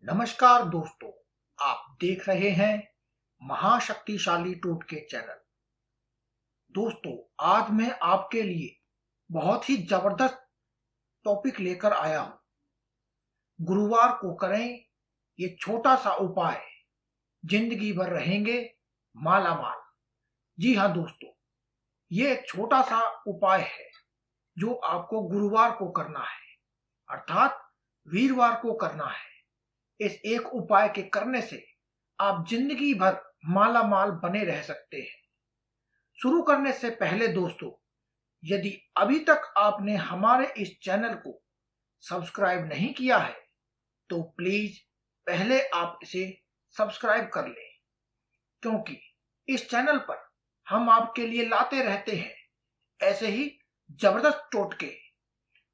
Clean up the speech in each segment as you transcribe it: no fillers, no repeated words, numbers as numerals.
नमस्कार दोस्तों, आप देख रहे हैं महाशक्तिशाली टोटके चैनल। दोस्तों, आज मैं आपके लिए बहुत ही जबरदस्त टॉपिक लेकर आया हूं। गुरुवार को करें ये छोटा सा उपाय, जिंदगी भर रहेंगे माला माल। जी हाँ दोस्तों, ये एक छोटा सा उपाय है जो आपको गुरुवार को करना है, अर्थात वीरवार को करना है। इस एक उपाय के करने से आप जिंदगी भर माला माल बने रह सकते हैं। शुरू करने से पहले दोस्तों, यदि अभी तक आपने हमारे इस चैनल को सब्सक्राइब नहीं किया है तो प्लीज पहले आप इसे सब्सक्राइब कर लें, क्योंकि इस चैनल पर हम आपके लिए लाते रहते हैं ऐसे ही जबरदस्त टोटके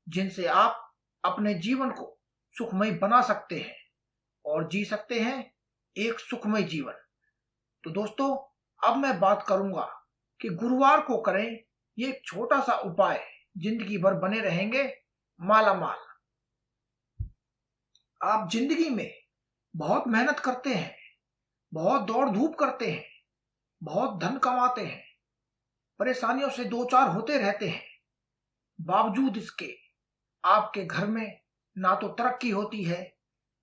जिनसे आप अपने जीवन को सुखमय बना सकते हैं और जी सकते हैं एक सुखमय जीवन। तो दोस्तों, अब मैं बात करूंगा कि गुरुवार को करें ये एक छोटा सा उपाय, जिंदगी भर बने रहेंगे माला माल। आप जिंदगी में बहुत मेहनत करते हैं, बहुत दौड़ धूप करते हैं, बहुत धन कमाते हैं, परेशानियों से दो चार होते रहते हैं। बावजूद इसके आपके घर में ना तो तरक्की होती है,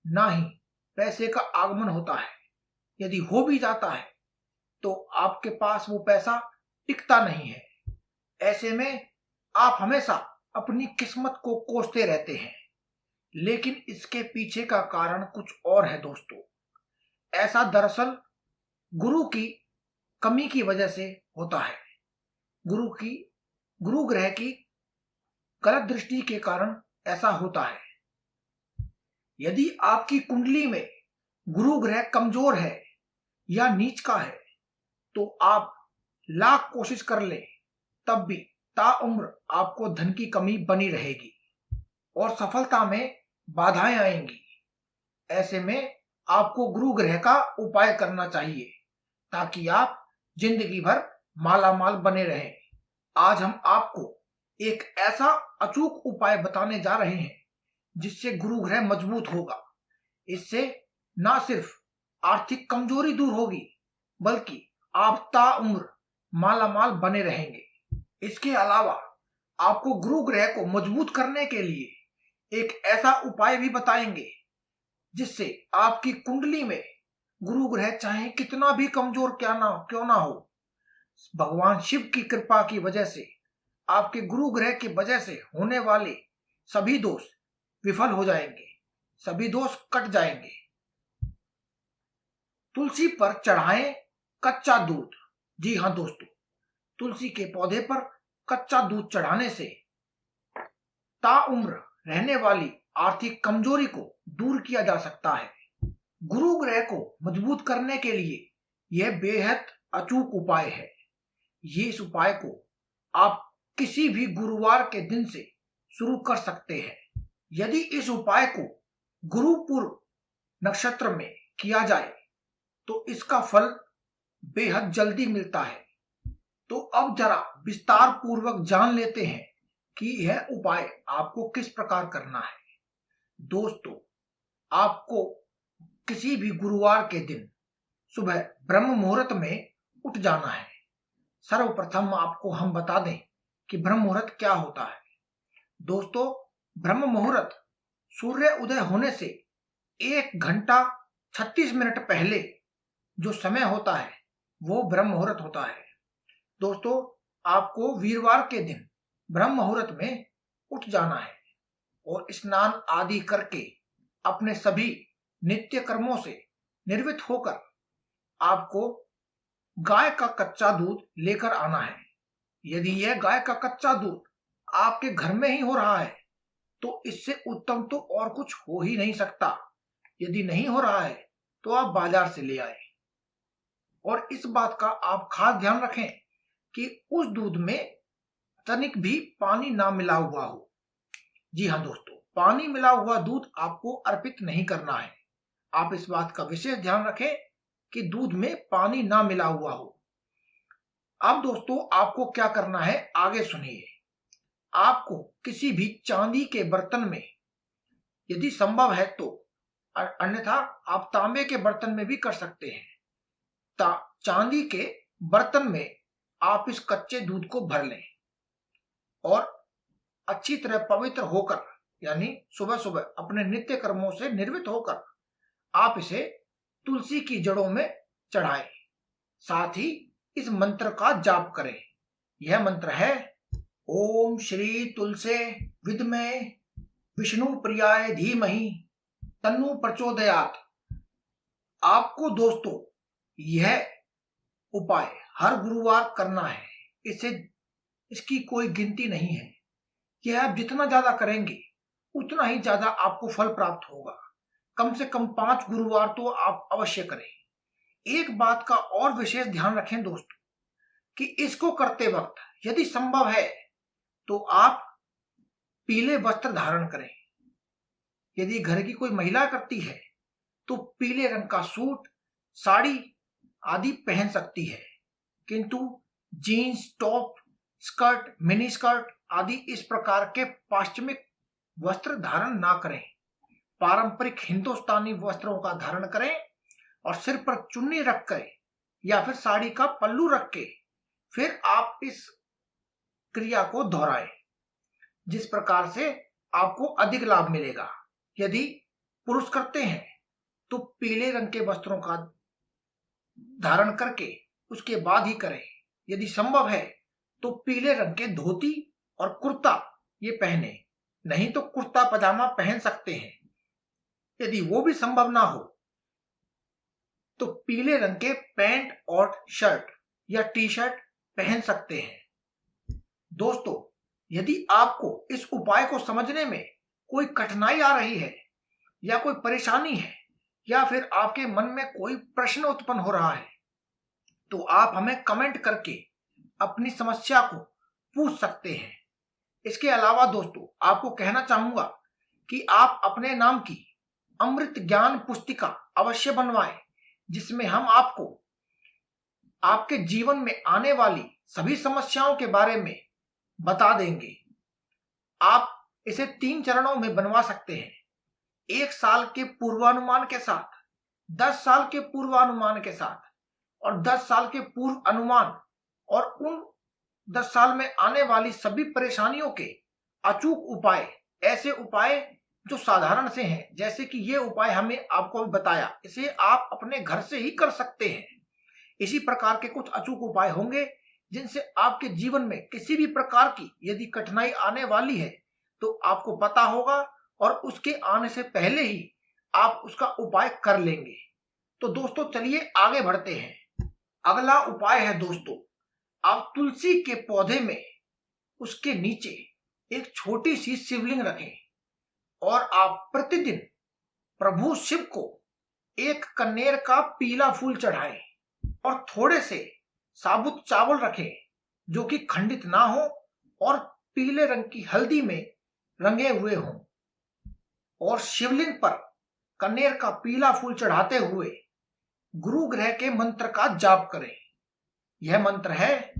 ना ही पैसे का आगमन होता है। यदि हो भी जाता है तो आपके पास वो पैसा टिकता नहीं है। ऐसे में आप हमेशा अपनी किस्मत को कोसते रहते हैं। लेकिन इसके पीछे का कारण कुछ और है दोस्तों। ऐसा दरअसल गुरु की कमी की वजह से होता है। गुरु ग्रह की गलत दृष्टि के कारण ऐसा होता है। यदि आपकी कुंडली में गुरु ग्रह कमजोर है या नीच का है तो आप लाख कोशिश कर ले तब भी ताउम्र आपको धन की कमी बनी रहेगी और सफलता में बाधाएं आएंगी। ऐसे में आपको गुरु ग्रह का उपाय करना चाहिए ताकि आप जिंदगी भर माला माल बने रहें। आज हम आपको एक ऐसा अचूक उपाय बताने जा रहे हैं जिससे गुरु ग्रह मजबूत होगा। इससे ना सिर्फ आर्थिक कमजोरी दूर होगी बल्कि आप ताउम्र माला माल बने रहेंगे। इसके अलावा आपको गुरु ग्रह को मजबूत करने के लिए एक ऐसा उपाय भी बताएंगे जिससे आपकी कुंडली में गुरु ग्रह चाहे कितना भी कमजोर क्यों ना हो, भगवान शिव की कृपा की वजह से आपके गुरु ग्रह की वजह से होने वाले सभी दोष विफल हो जाएंगे, सभी दोष कट जाएंगे। तुलसी पर चढ़ाएं कच्चा दूध। जी हाँ दोस्तों, तुलसी के पौधे पर कच्चा दूध चढ़ाने से ताउम्र रहने वाली आर्थिक कमजोरी को दूर किया जा सकता है। गुरु ग्रह को मजबूत करने के लिए यह बेहद अचूक उपाय है। ये इस उपाय को आप किसी भी गुरुवार के दिन से शुरू कर सकते हैं। यदि इस उपाय को गुरुपुर नक्षत्र में किया जाए तो इसका फल बेहद जल्दी मिलता है। तो अब जरा विस्तार पूर्वक जान लेते हैं कि यह उपाय आपको किस प्रकार करना है। दोस्तों, आपको किसी भी गुरुवार के दिन सुबह ब्रह्म मुहूर्त में उठ जाना है। सर्वप्रथम आपको हम बता दें कि ब्रह्म मुहूर्त क्या होता है। दोस्तों, ब्रह्म मुहूर्त सूर्य उदय होने से 1 घंटा 36 मिनट पहले जो समय होता है वो ब्रह्म मुहूर्त होता है। दोस्तों, आपको वीरवार के दिन ब्रह्म मुहूर्त में उठ जाना है और स्नान आदि करके अपने सभी नित्य कर्मों से निर्वृत्त होकर आपको गाय का कच्चा दूध लेकर आना है। यदि यह गाय का कच्चा दूध आपके घर में ही हो रहा है तो इससे उत्तम तो और कुछ हो ही नहीं सकता। यदि नहीं हो रहा है तो आप बाजार से ले आए। और इस बात का आप खास ध्यान रखें कि उस दूध में तनिक भी पानी ना मिला हुआ हो। जी हाँ दोस्तों, पानी मिला हुआ दूध आपको अर्पित नहीं करना है। आप इस बात का विशेष ध्यान रखें कि दूध में पानी ना मिला हुआ हो। अब दोस्तों, आपको क्या करना है आगे सुनिए। आपको किसी भी चांदी के बर्तन में, यदि संभव है तो अन्यथा आप तांबे के बर्तन में भी कर सकते हैं। चांदी के बर्तन में आप इस कच्चे दूध को भर लें और अच्छी तरह पवित्र होकर, यानी सुबह सुबह अपने नित्य कर्मों से निर्वित होकर आप इसे तुलसी की जड़ों में चढ़ाएं। साथ ही इस मंत्र का जाप करें। यह मंत्र है, ओम श्री तुलसे विद्महे विष्णु प्रियाय धीमहि तन्नो प्रचोदयात्। आपको दोस्तों यह उपाय हर गुरुवार करना है। इसकी कोई गिनती नहीं है। यह आप जितना ज्यादा करेंगे उतना ही ज्यादा आपको फल प्राप्त होगा। कम से कम 5 गुरुवार तो आप अवश्य करें। एक बात का और विशेष ध्यान रखें दोस्तों कि इसको करते वक्त यदि संभव है तो आप पीले वस्त्र धारण करें। यदि घर की कोई महिला करती है तो पीले रंग का सूट, साड़ी आदि पहन सकती है, किंतु jeans, top, skirt, mini skirt आदि इस प्रकार के पाश्चिमिक वस्त्र धारण ना करें। पारंपरिक हिंदुस्तानी वस्त्रों का धारण करें और सिर पर चुन्नी रख कर या फिर साड़ी का पल्लू रख के फिर आप इस क्रिया को दोहराएं, जिस प्रकार से आपको अधिक लाभ मिलेगा। यदि पुरुष करते हैं तो पीले रंग के वस्त्रों का धारण करके उसके बाद ही करें। यदि संभव है तो पीले रंग के धोती और कुर्ता ये पहने, नहीं तो कुर्ता पजामा पहन सकते हैं। यदि वो भी संभव ना हो तो पीले रंग के पैंट और शर्ट या टी शर्ट पहन सकते हैं। दोस्तों यदि आपको इस उपाय को समझने में कोई कठिनाई आ रही है या कोई परेशानी है या फिर आपके मन में कोई प्रश्न उत्पन्न हो रहा है तो आप हमें कमेंट करके अपनी समस्या को पूछ सकते हैं। इसके अलावा दोस्तों आपको कहना चाहूंगा कि आप अपने नाम की अमृत ज्ञान पुस्तिका अवश्य बनवाएं, जिसमें हम आपको आपके जीवन में आने वाली सभी समस्याओं के बारे में बता देंगे। आप इसे 3 चरणों में बनवा सकते हैं। 1 साल के पूर्वानुमान के साथ, 10 साल के पूर्वानुमान के साथ और 10 साल के पूर्व अनुमान, और उन 10 साल में आने वाली सभी परेशानियों के अचूक उपाय, ऐसे उपाय जो साधारण से हैं, जैसे कि ये उपाय हमें आपको बताया, इसे आप अपने घर से ही कर सकते हैं। इसी प्रकार के कुछ अचूक उपाय होंगे जिनसे आपके जीवन में किसी भी प्रकार की यदि कठिनाई आने वाली है तो आपको पता होगा और उसके आने से पहले ही आप उसका उपाय कर लेंगे। तो दोस्तों चलिए आगे बढ़ते हैं। अगला उपाय है दोस्तों, आप तुलसी के पौधे में उसके नीचे एक छोटी सी शिवलिंग रखें और आप प्रतिदिन प्रभु शिव को एक कनेर का पीला फूल चढ़ाएं और थोड़े से साबुत चावल रखें जो कि खंडित ना हो और पीले रंग की हल्दी में रंगे हुए हों, और शिवलिंग पर कनेर का पीला फूल चढ़ाते हुए गुरु ग्रह के मंत्र का जाप करें। यह मंत्र है,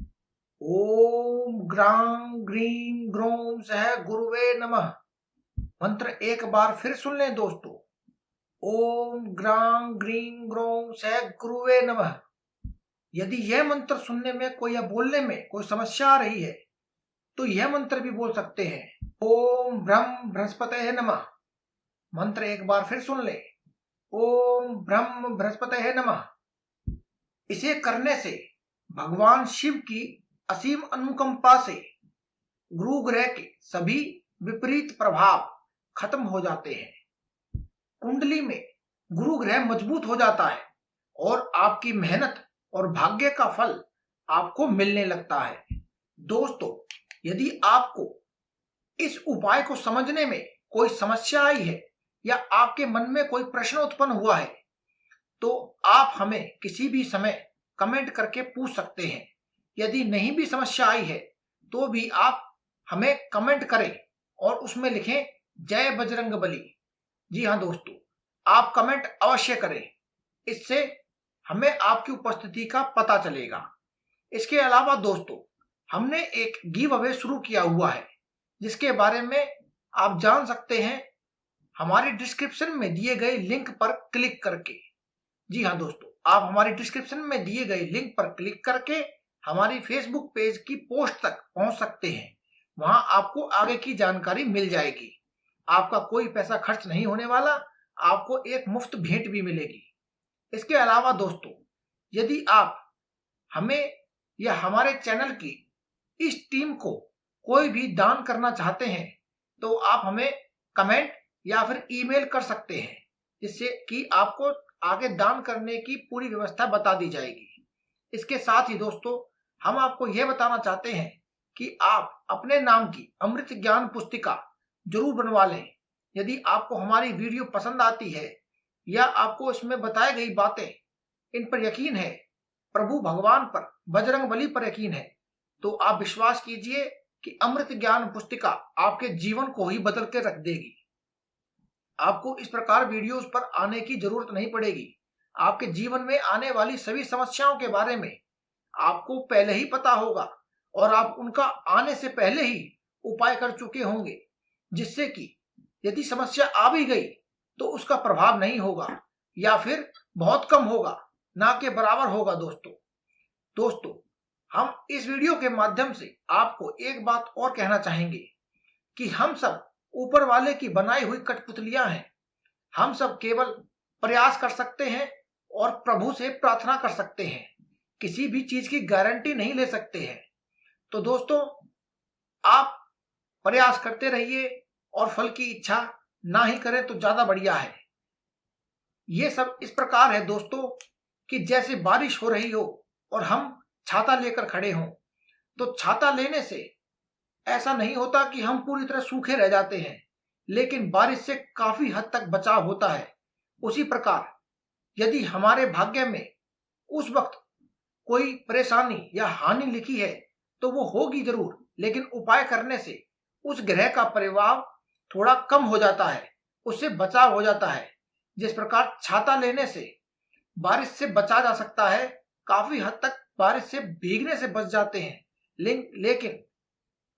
ओम ग्रां ग्रीं ग्रों सह गुरुवे नमः। मंत्र एक बार फिर सुन लें दोस्तों, ओम ग्रां ग्रीं ग्रों सह गुरुवे नमः। यदि यह मंत्र सुनने में कोई या बोलने में कोई समस्या आ रही है तो यह मंत्र भी बोल सकते हैं, ओम ब्रह्म बृहस्पतये नमः। मंत्र एक बार फिर सुन ले, ओम ब्रह्म बृहस्पतये नमः। इसे करने से भगवान शिव की असीम अनुकंपा से गुरु ग्रह के सभी विपरीत प्रभाव खत्म हो जाते हैं। कुंडली में गुरु ग्रह मजबूत हो जाता है और आपकी मेहनत और भाग्य का फल आपको मिलने लगता है। दोस्तों यदि आपको इस उपाय को समझने में कोई समस्या आई है या आपके मन में कोई प्रश्न उत्पन्न हुआ है तो आप हमें किसी भी समय कमेंट करके पूछ सकते हैं। यदि नहीं भी समस्या आई है तो भी आप हमें कमेंट करें और उसमें लिखें जय बजरंग बली। जी हाँ दोस्तों, आप कमेंट अवश्य करें, इससे हमें आपकी उपस्थिति का पता चलेगा। इसके अलावा दोस्तों हमने एक गिव अवे शुरू किया हुआ है जिसके बारे में आप जान सकते हैं हमारे डिस्क्रिप्शन में दिए गए लिंक पर क्लिक करके, जी हाँ दोस्तों, आप हमारी डिस्क्रिप्शन में दिए गए लिंक पर क्लिक करके हमारी फेसबुक पेज की पोस्ट तक पहुंच सकते हैं। वहां आपको आगे की जानकारी मिल जाएगी। आपका कोई पैसा खर्च नहीं होने वाला, आपको एक मुफ्त भेंट भी मिलेगी। इसके अलावा दोस्तों, यदि आप हमें या हमारे चैनल की इस टीम को कोई भी दान करना चाहते हैं तो आप हमें कमेंट या फिर ईमेल कर सकते हैं, जिससे कि आपको आगे दान करने की पूरी व्यवस्था बता दी जाएगी। इसके साथ ही दोस्तों, हम आपको यह बताना चाहते हैं कि आप अपने नाम की अमृत ज्ञान पुस्तिका जरूर बनवा लें। यदि आपको हमारी वीडियो पसंद आती है या आपको इसमें बताई गई बातें इन पर यकीन है, प्रभु भगवान पर, बजरंगबली पर यकीन है, तो आप विश्वास कीजिए कि अमृत ज्ञान पुस्तिका आपके जीवन को ही बदल के रख देगी। आपको इस प्रकार वीडियोस पर आने की जरूरत नहीं पड़ेगी। आपके जीवन में आने वाली सभी समस्याओं के बारे में आपको पहले ही पता होगा और आप उनका आने से पहले ही उपाय कर चुके होंगे, जिससे कि यदि समस्या आ भी गई तो उसका प्रभाव नहीं होगा या फिर बहुत कम होगा, ना के बराबर होगा। दोस्तों, हम इस वीडियो के माध्यम से आपको एक बात और कहना चाहेंगे कि हम सब ऊपर वाले की बनाई हुई कठपुतलियां हैं। हम सब केवल प्रयास कर सकते हैं और प्रभु से प्रार्थना कर सकते हैं, किसी भी चीज की गारंटी नहीं ले सकते हैं। तो दोस्तों, आप प्रयास करते रहिए और फल की इच्छा ना ही करें तो ज्यादा बढ़िया है। ये सब इस प्रकार है दोस्तों कि जैसे बारिश हो रही हो और हम छाता लेकर खड़े हों, तो छाता लेने से ऐसा नहीं होता कि हम पूरी तरह सूखे रह जाते हैं, लेकिन बारिश से काफी हद तक बचाव होता है। उसी प्रकार यदि हमारे भाग्य में उस वक्त कोई परेशानी या हानि लिखी है तो वो होगी जरूर, लेकिन उपाय करने से उस ग्रह का प्रभाव थोड़ा कम हो जाता है, उससे बचाव हो जाता है। जिस प्रकार छाता लेने से बारिश से बचा जा सकता है, काफी हद तक बारिश से भीगने से बच जाते हैं, लेकिन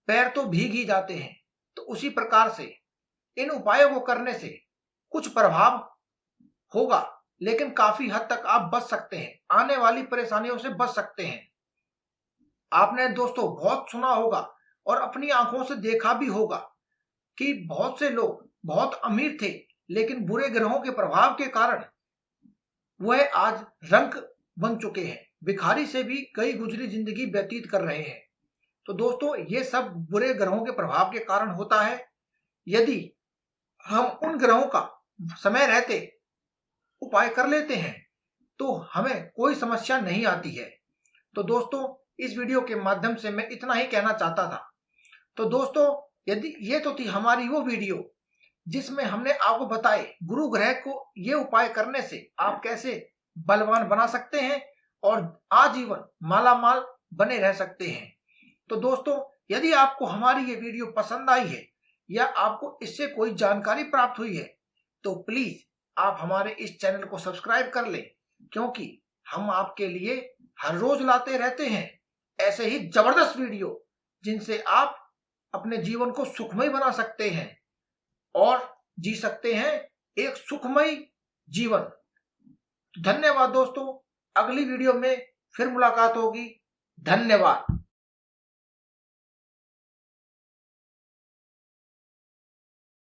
पैर तो भीग ही जाते हैं। तो उसी प्रकार से इन उपायों को करने से कुछ प्रभाव होगा, लेकिन काफी हद तक आप बच सकते हैं, आने वाली परेशानियों से बच सकते हैं। आपने दोस्तों बहुत सुना होगा और अपनी आंखों से देखा भी होगा कि बहुत से लोग बहुत अमीर थे, लेकिन बुरे ग्रहों के प्रभाव के कारण वह आज रंक बन चुके हैं, भिखारी से भी कई गुजरी जिंदगी व्यतीत कर रहे हैं। तो दोस्तों, ये सब बुरे ग्रहों के प्रभाव के कारण होता है। यदि हम उन ग्रहों का समय रहते उपाय कर लेते हैं तो हमें कोई समस्या नहीं आती है। तो दोस्तों, इस वीडियो के माध्यम से मैं इतना ही कहना चाहता था। तो दोस्तों, यदि ये तो थी हमारी वो वीडियो जिसमें हमने आपको बताए गुरु ग्रह को ये उपाय करने से आप कैसे बलवान बना सकते हैं और आजीवन मालामाल बने रह सकते हैं। तो दोस्तों, यदि आपको हमारी ये वीडियो पसंद आई है या आपको इससे कोई जानकारी प्राप्त हुई है तो प्लीज आप हमारे इस चैनल को सब्सक्राइब कर लें, क्योंकि हम आपके लिए हर रोज लाते रहते हैं ऐसे ही जबरदस्त वीडियो, जिनसे आप अपने जीवन को सुखमय बना सकते हैं और जी सकते हैं एक सुखमय जीवन। धन्यवाद दोस्तों, अगली वीडियो में फिर मुलाकात होगी। धन्यवाद।